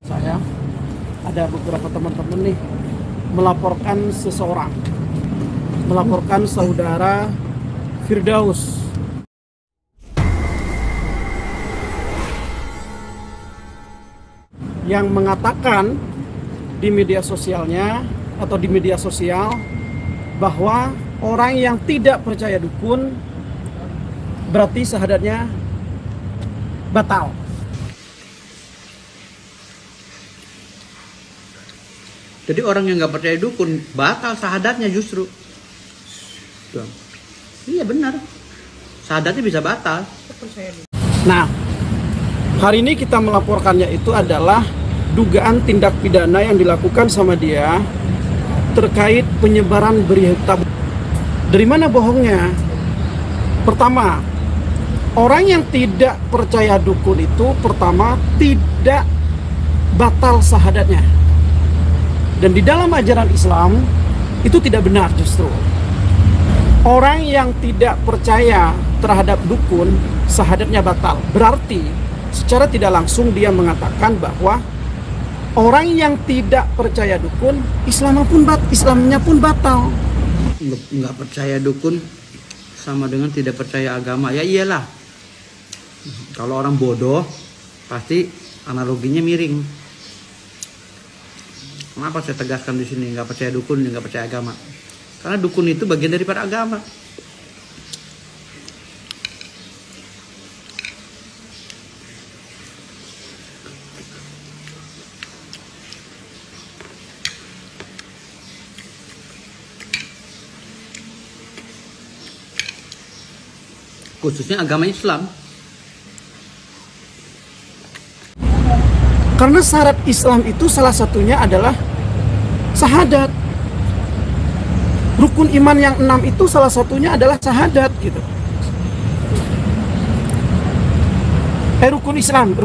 Saya ada beberapa teman-teman nih melaporkan seseorang, melaporkan saudara Firdaus yang mengatakan di media sosialnya atau di media sosial bahwa orang yang tidak percaya dukun berarti syahadatnya batal. Jadi orang yang nggak percaya dukun batal syahadatnya justru. Tuh. Iya benar. Syahadatnya bisa batal. Nah, hari ini kita melaporkannya itu adalah dugaan tindak pidana yang dilakukan sama dia terkait penyebaran berita. Dari mana bohongnya? Pertama, orang yang tidak percaya dukun itu pertama tidak batal syahadatnya. Dan di dalam ajaran Islam itu tidak benar justru. Orang yang tidak percaya terhadap dukun, syahadatnya batal. Berarti secara tidak langsung dia mengatakan bahwa orang yang tidak percaya dukun, Islamnya pun batal. Nggak percaya dukun sama dengan tidak percaya agama. Ya iyalah. Kalau orang bodoh pasti analoginya miring. Kenapa saya tegaskan di sini nggak percaya dukun, nggak percaya agama? Karena dukun itu bagian daripada agama. Khususnya agama Islam. Karena syarat Islam itu salah satunya adalah syahadat. Rukun iman yang 6 itu salah satunya adalah syahadat gitu. Rukun Islam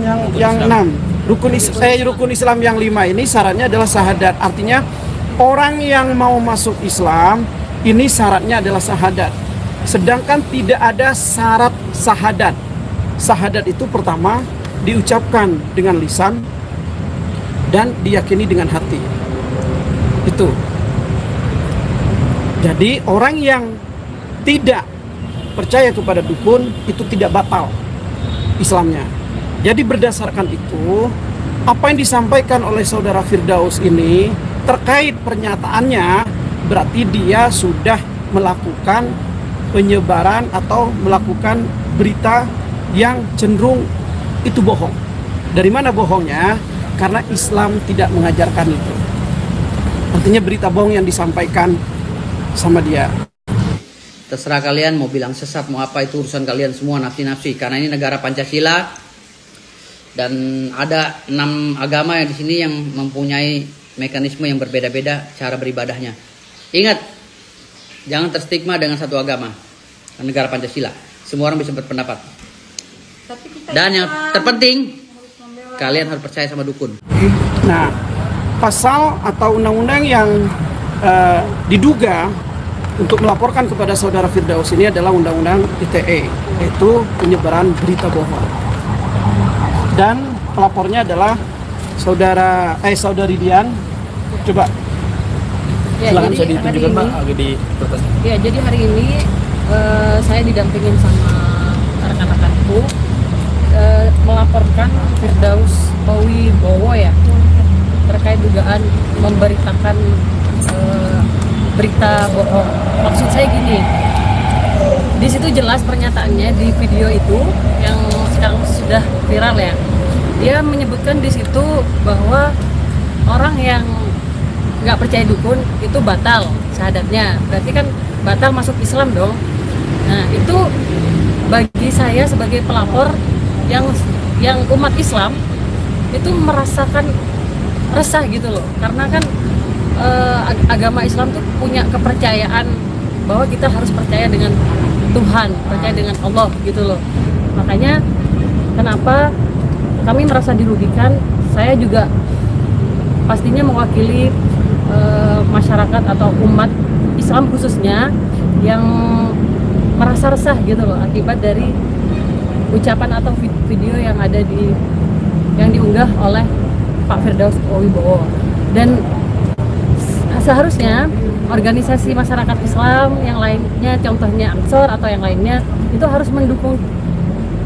yang 6. Rukun Islam yang 5 ini syaratnya adalah syahadat. Artinya orang yang mau masuk Islam ini syaratnya adalah syahadat. Sedangkan tidak ada syarat syahadat. Syahadat itu pertama diucapkan dengan lisan dan diyakini dengan hati. Itu. Jadi orang yang tidak percaya kepada dukun itu tidak batal Islamnya. Jadi berdasarkan itu, apa yang disampaikan oleh saudara Firdaus ini terkait pernyataannya berarti dia sudah melakukan penyebaran atau melakukan berita yang cenderung itu bohong. Dari mana bohongnya? Karena Islam tidak mengajarkan itu. Artinya berita bohong yang disampaikan sama dia. Terserah kalian mau bilang sesat, mau apa, itu urusan kalian semua, nafsi-nafsi. Karena ini negara Pancasila dan ada 6 agama yang di sini yang mempunyai mekanisme yang berbeda-beda cara beribadahnya. Ingat, jangan terstigma dengan satu agama. Negara Pancasila, semua orang bisa berpendapat. Dan yang terpenting, kalian harus percaya sama dukun. Nah, pasal atau undang-undang yang diduga untuk melaporkan kepada saudara Firdaus ini adalah undang-undang ITE, yaitu penyebaran berita bohong. Dan pelapornya adalah saudari Dian. Coba ya, silakan saya ditunjukkan Pak di kertas. Ya, jadi hari ini saya didampingin sama rekan-rekanku melaporkan Firdaus Wibowo ya terkait dugaan memberitakan berita bohong. Maksud saya gini, di situ jelas pernyataannya di video itu yang sekarang sudah viral ya. Dia menyebutkan di situ bahwa orang yang nggak percaya dukun itu batal syahadatnya. Berarti kan batal masuk Islam dong. Nah itu bagi saya sebagai pelapor yang umat Islam itu merasakan resah gitu loh, karena kan agama Islam tuh punya kepercayaan bahwa kita harus percaya dengan Tuhan, percaya dengan Allah gitu loh. Makanya kenapa kami merasa dirugikan. Saya juga pastinya mewakili masyarakat atau umat Islam khususnya yang merasa resah gitu loh akibat dari ucapan atau video yang ada yang diunggah oleh Pak Firdaus Wibowo. Dan seharusnya organisasi masyarakat Islam yang lainnya, contohnya Ansor atau yang lainnya, itu harus mendukung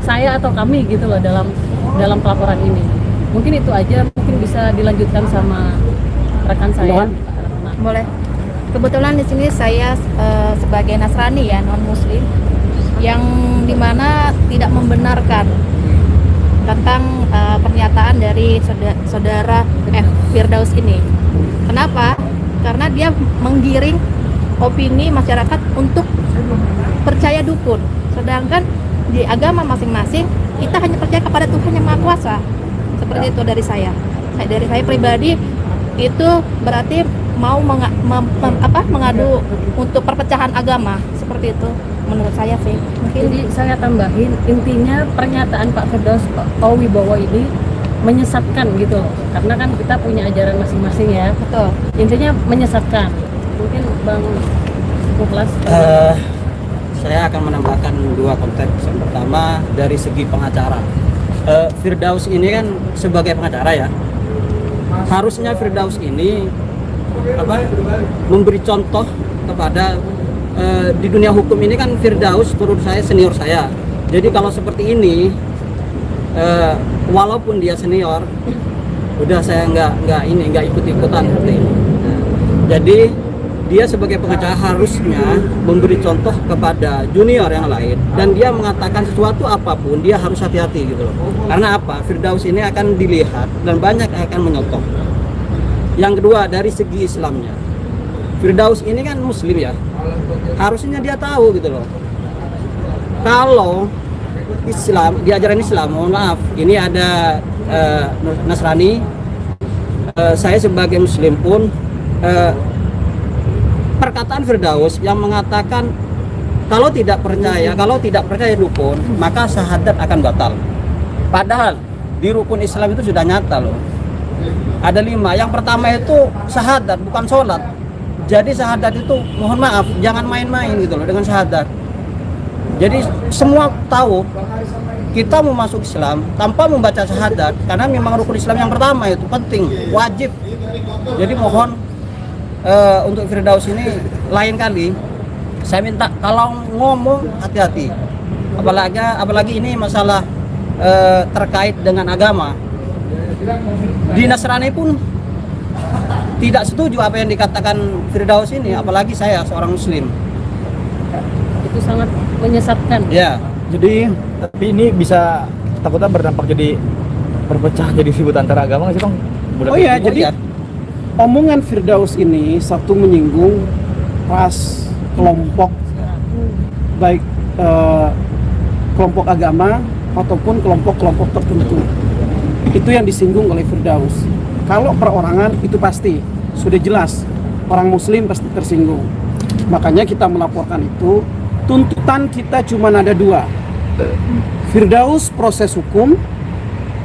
saya atau kami gitu loh dalam pelaporan ini. Mungkin itu aja, mungkin bisa dilanjutkan sama rekan saya. Boleh. Kebetulan di sini saya sebagai Nasrani ya, non Muslim, yang dimana tidak membenarkan tentang pernyataan dari saudara Firdaus ini. Kenapa? Karena dia menggiring opini masyarakat untuk percaya dukun. Sedangkan di agama masing-masing kita hanya percaya kepada Tuhan yang Maha Kuasa. Seperti itu dari saya. Dari saya pribadi itu berarti mau mengadu untuk perpecahan agama, seperti itu menurut saya sih. Jadi saya tambahin, intinya pernyataan Pak Firdaus Wibowo ini menyesatkan gitu loh, karena kan kita punya ajaran masing-masing ya. Betul. Intinya menyesatkan. Mungkin Bang Mukhlas. Saya akan menambahkan dua konteks. Yang pertama dari segi pengacara. Firdaus ini kan sebagai pengacara ya, harusnya Firdaus ini memberi contoh kepada di dunia hukum ini kan. Firdaus menurut saya senior saya, jadi kalau seperti ini walaupun dia senior, udah saya nggak ikut-ikutan seperti ini. Jadi dia sebagai pengacara harusnya memberi contoh kepada junior yang lain, dan dia mengatakan sesuatu apapun dia harus hati-hati gitu loh. Karena apa? Firdaus ini akan dilihat dan banyak akan menyontoh. Yang kedua dari segi Islamnya, Firdaus ini kan Muslim ya, harusnya dia tahu gitu loh. Kalau Islam, di ajaran Islam, mohon maaf, ini ada Nasrani, saya sebagai Muslim pun perkataan Firdaus yang mengatakan kalau tidak percaya dukun maka syahadat akan batal. Padahal di rukun Islam itu sudah nyata loh. Ada 5. Yang pertama itu syahadat, bukan sholat. Jadi syahadat itu mohon maaf, jangan main-main gitu loh dengan syahadat. Jadi semua tahu kita mau masuk Islam tanpa membaca syahadat, karena memang rukun Islam yang pertama itu penting, wajib. Jadi mohon untuk Firdaus ini lain kali saya minta kalau ngomong hati-hati, apalagi ini masalah terkait dengan agama. Di Nasrani pun tidak setuju apa yang dikatakan Firdaus ini, apalagi saya seorang Muslim. Itu sangat menyesatkan. Ya, jadi tapi ini bisa takutnya berdampak jadi berpecah jadi ribut antara agama nggak sih Bang? Oh iya, jadi omongan Firdaus ini satu menyinggung ras, kelompok, baik kelompok agama ataupun kelompok-kelompok tertentu. Itu yang disinggung oleh Firdaus. Kalau perorangan itu pasti sudah jelas, orang Muslim pasti tersinggung. Makanya kita melaporkan itu. Tuntutan kita cuma ada 2, Firdaus proses hukum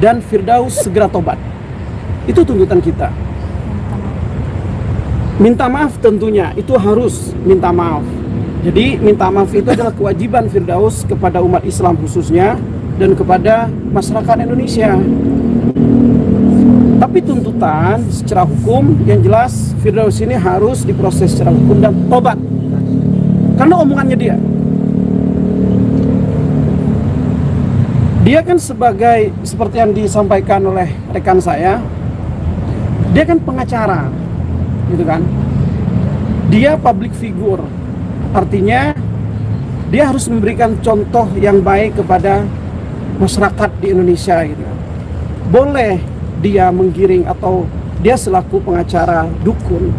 dan Firdaus segera tobat. Itu tuntutan kita. Minta maaf tentunya, itu harus minta maaf. Jadi minta maaf itu adalah kewajiban Firdaus kepada umat Islam khususnya dan kepada masyarakat Indonesia. Tapi tuntutan secara hukum yang jelas Firdaus ini harus diproses secara hukum dan tobat. Karena omongannya dia kan sebagai, seperti yang disampaikan oleh rekan saya, dia kan pengacara gitu kan, dia public figure, artinya dia harus memberikan contoh yang baik kepada masyarakat di Indonesia gitu. Boleh dia menggiring atau dia selaku pengacara dukun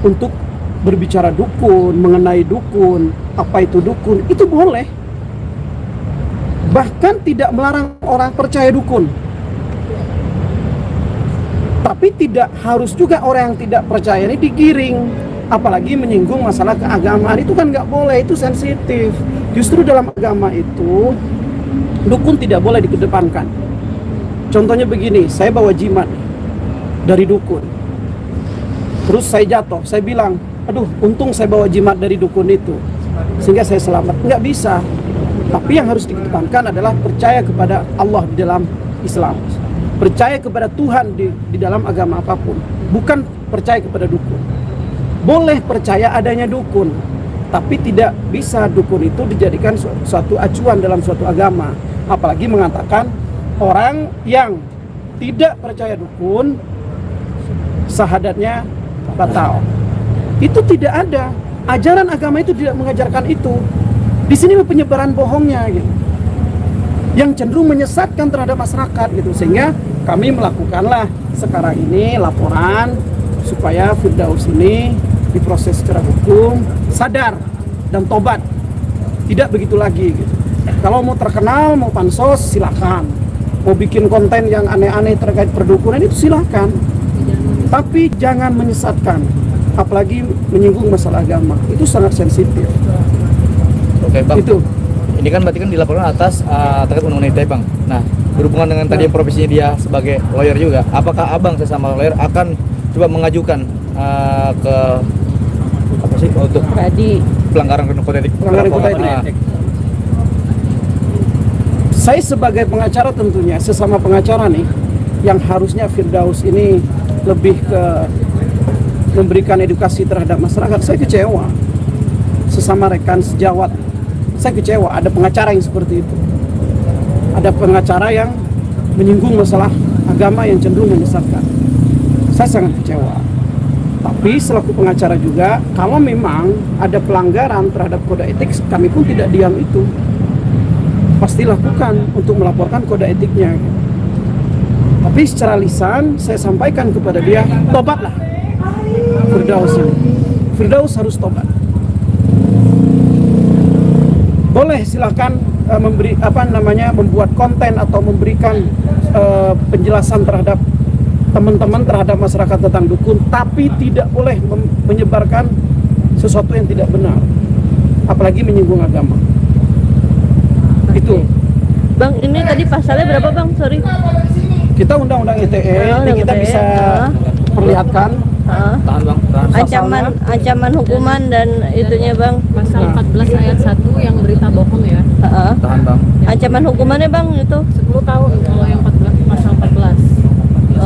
untuk berbicara dukun, mengenai dukun, apa itu dukun, itu boleh. Bahkan tidak melarang orang percaya dukun. Tapi tidak harus juga orang yang tidak percaya ini digiring, apalagi menyinggung masalah keagamaan, itu kan nggak boleh, itu sensitif. Justru dalam agama itu dukun tidak boleh dikedepankan. Contohnya begini, saya bawa jimat dari dukun, terus saya jatuh, saya bilang, aduh untung saya bawa jimat dari dukun itu sehingga saya selamat. Nggak bisa. Tapi yang harus dikedepankan adalah percaya kepada Allah di dalam Islam. percaya kepada Tuhan di dalam agama apapun, bukan percaya kepada dukun. Boleh percaya adanya dukun, tapi tidak bisa dukun itu dijadikan suatu acuan dalam suatu agama. Apalagi mengatakan orang yang tidak percaya dukun syahadatnya batal. Itu tidak ada. Ajaran agama itu tidak mengajarkan itu. Di sini penyebaran bohongnya gitu, yang cenderung menyesatkan terhadap masyarakat gitu, sehingga kami melakukanlah sekarang ini laporan supaya Firdaus ini diproses secara hukum, sadar dan tobat, tidak begitu lagi gitu. Kalau mau terkenal, mau pansos, silakan. Mau bikin konten yang aneh-aneh terkait perdukunan itu silakan, tapi jangan menyesatkan, apalagi menyinggung masalah agama. Itu sangat sensitif. Oke Bang, Itu. ini kan berarti kan dilaporkan atas terkait undang-undang ITE Bang. Nah, berhubungan dengan tadi profesinya dia sebagai lawyer juga, apakah Abang sesama lawyer akan coba mengajukan ke apa sih untuk pelanggaran kode etik? Pelanggaran kode etik. Saya sebagai pengacara tentunya, sesama pengacara nih, yang harusnya Firdaus ini lebih ke memberikan edukasi terhadap masyarakat, saya kecewa. Sesama rekan sejawat, saya kecewa ada pengacara yang seperti itu. Ada pengacara yang menyinggung masalah agama yang cenderung menyesatkan. Saya sangat kecewa. Tapi selaku pengacara juga, kalau memang ada pelanggaran terhadap kode etik, kami pun tidak diam itu. Pasti lakukan untuk melaporkan kode etiknya. Tapi secara lisan saya sampaikan kepada dia, tobatlah Firdaus ini. Firdaus harus tobat. Boleh silakan membuat konten atau memberikan penjelasan terhadap teman-teman, terhadap masyarakat tentang dukun, tapi tidak boleh menyebarkan sesuatu yang tidak benar, apalagi menyinggung agama. Itu. Bang, ini tadi pasalnya berapa Bang? Sorry. Kita undang-undang ITE, ini kita bisa perlihatkan. Tahan Bang, tahan. Ancaman hukuman dan itunya Bang. Pasal 14 ayat 1 yang berita bohong ya. Tahan Bang. Ancaman hukumannya Bang itu 10 tahun kalau yang 14, pasal 14.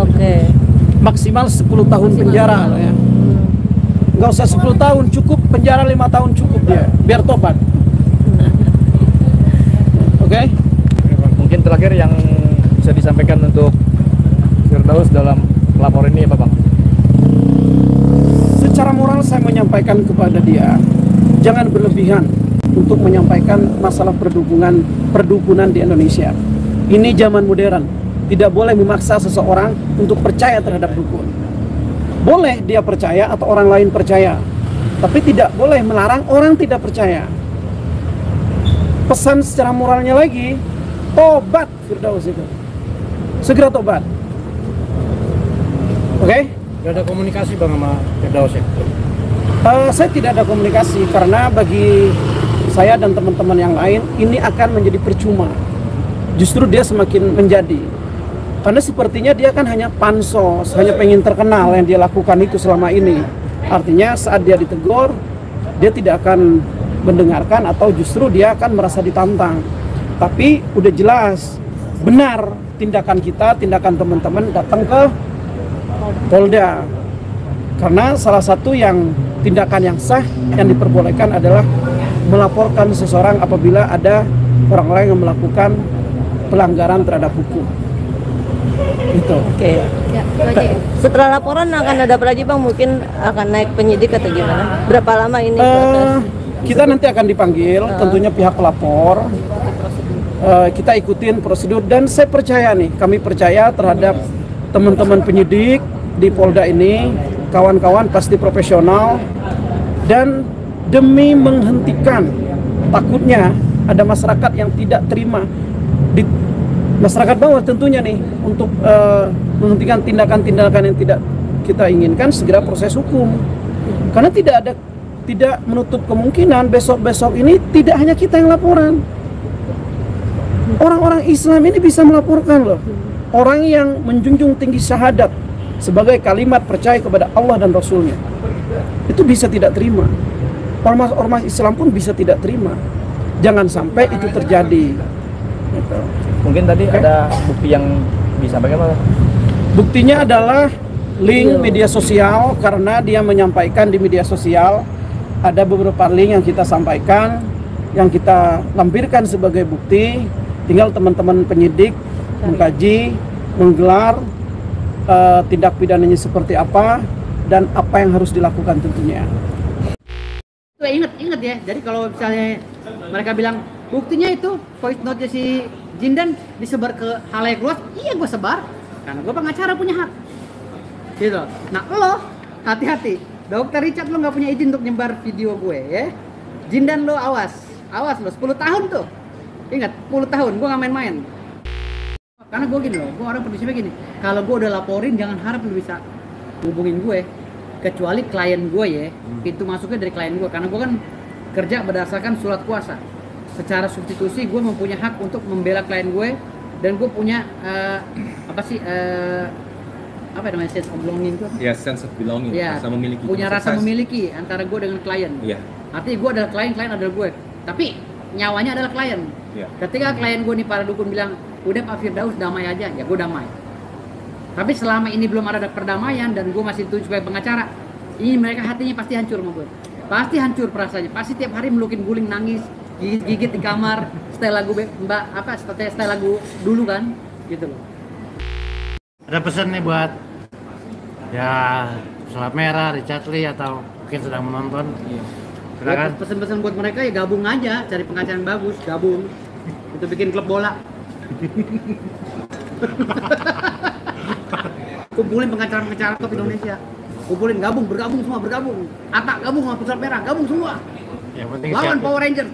oke. Maksimal 10 tahun penjara loh ya. Nggak usah 10 tahun, cukup penjara 5 tahun cukup dia, biar tobat. Oke? Mungkin terakhir yang bisa disampaikan untuk Firdaus dalam laporan ini apa Bang? Secara moral saya menyampaikan kepada dia, jangan berlebihan untuk menyampaikan masalah perdukunan di Indonesia. Ini zaman modern, tidak boleh memaksa seseorang untuk percaya terhadap dukun. Boleh dia percaya atau orang lain percaya, tapi tidak boleh melarang orang tidak percaya. Pesan secara moralnya lagi, tobat Firdaus itu. Segera tobat. Oke? Gak ada komunikasi Bang sama Firdaus ya? Saya tidak ada komunikasi karena bagi saya dan teman-teman yang lain ini akan menjadi percuma. Justru dia semakin menjadi. Karena sepertinya dia kan hanya pansos, hanya pengen terkenal yang dia lakukan itu selama ini. Artinya saat dia ditegur, dia tidak akan mendengarkan atau justru dia akan merasa ditantang. Tapi udah jelas, benar tindakan kita, tindakan teman-teman datang ke Polda. Karena salah satu yang tindakan yang sah yang diperbolehkan adalah melaporkan seseorang apabila ada orang lain yang melakukan pelanggaran terhadap hukum. Itu. Oke. Ya, itu aja ya. Setelah laporan akan ada apa lagi Bang? Mungkin akan naik penyidik atau gimana? Berapa lama ini proses? Kita nanti akan dipanggil, tentunya pihak pelapor. Kita ikutin prosedur dan saya percaya nih, kami percaya terhadap teman-teman penyidik di Polda ini, kawan-kawan pasti profesional dan demi menghentikan takutnya ada masyarakat yang tidak terima di masyarakat bawah tentunya nih untuk menghentikan tindakan-tindakan yang tidak kita inginkan, segera proses hukum. Karena tidak menutup kemungkinan besok-besok ini tidak hanya kita yang laporan. Orang-orang Islam ini bisa melaporkan loh. Orang yang menjunjung tinggi syahadat sebagai kalimat percaya kepada Allah dan Rasulnya, itu bisa tidak terima. Ormas-ormas Islam pun bisa tidak terima. Jangan sampai itu terjadi gitu. Mungkin tadi ada bukti yang bisa bagaimana? Buktinya adalah link media sosial, karena dia menyampaikan di media sosial. Ada beberapa link yang kita sampaikan, yang kita lampirkan sebagai bukti. Tinggal teman-teman penyidik mengkaji, menggelar tindak pidananya seperti apa dan apa yang harus dilakukan tentunya. Ingat ya, jadi kalau misalnya mereka bilang buktinya itu voice note si Jindan disebar ke halayak luas, iya gue sebar karena gue pengacara punya hak gitu. Nah lo hati-hati, Dr. Richard lo nggak punya izin untuk nyebar video gue ya. Jindan lo awas lo 10 tahun tuh, ingat 10 tahun gue nggak main-main. Karena gue gini loh, gue orang prinsipnya gini, kalau gue udah laporin jangan harap lo bisa hubungin gue, kecuali klien gue ya, pintu masuknya dari klien gue, karena gue kan kerja berdasarkan surat kuasa. Secara substitusi gue mempunyai hak untuk membela klien gue, dan gue punya apa namanya, sense of belonging tuh? Ya, sense of belonging, ya, rasa memiliki. Punya rasa memiliki antara gue dengan klien. Iya. Artinya gue adalah klien adalah gue, tapi nyawanya adalah klien. Iya. Ketika klien gue nih para dukun bilang, udah Pak Firdaus damai aja, ya gue damai. Tapi selama ini belum ada perdamaian dan gue masih tujuh sebagai pengacara, ini mereka hatinya pasti hancur sama gue. Pasti hancur perasaannya, pasti tiap hari melukin guling, nangis, gigit di kamar, setel lagu setel lagu dulu kan, gitu loh. Ada pesan nih buat ya Selat Merah, Richard Lee atau mungkin sedang menonton. Silakan. Pesan-pesan buat mereka ya gabung aja, cari pengacara yang bagus, gabung. Itu bikin klub bola. Kumpulin pengacara-pengacara top Indonesia. Kumpulin, bergabung semua. Atak gabung sama Selat Merah, gabung semua. Yang penting lawan siap. Power Ranger.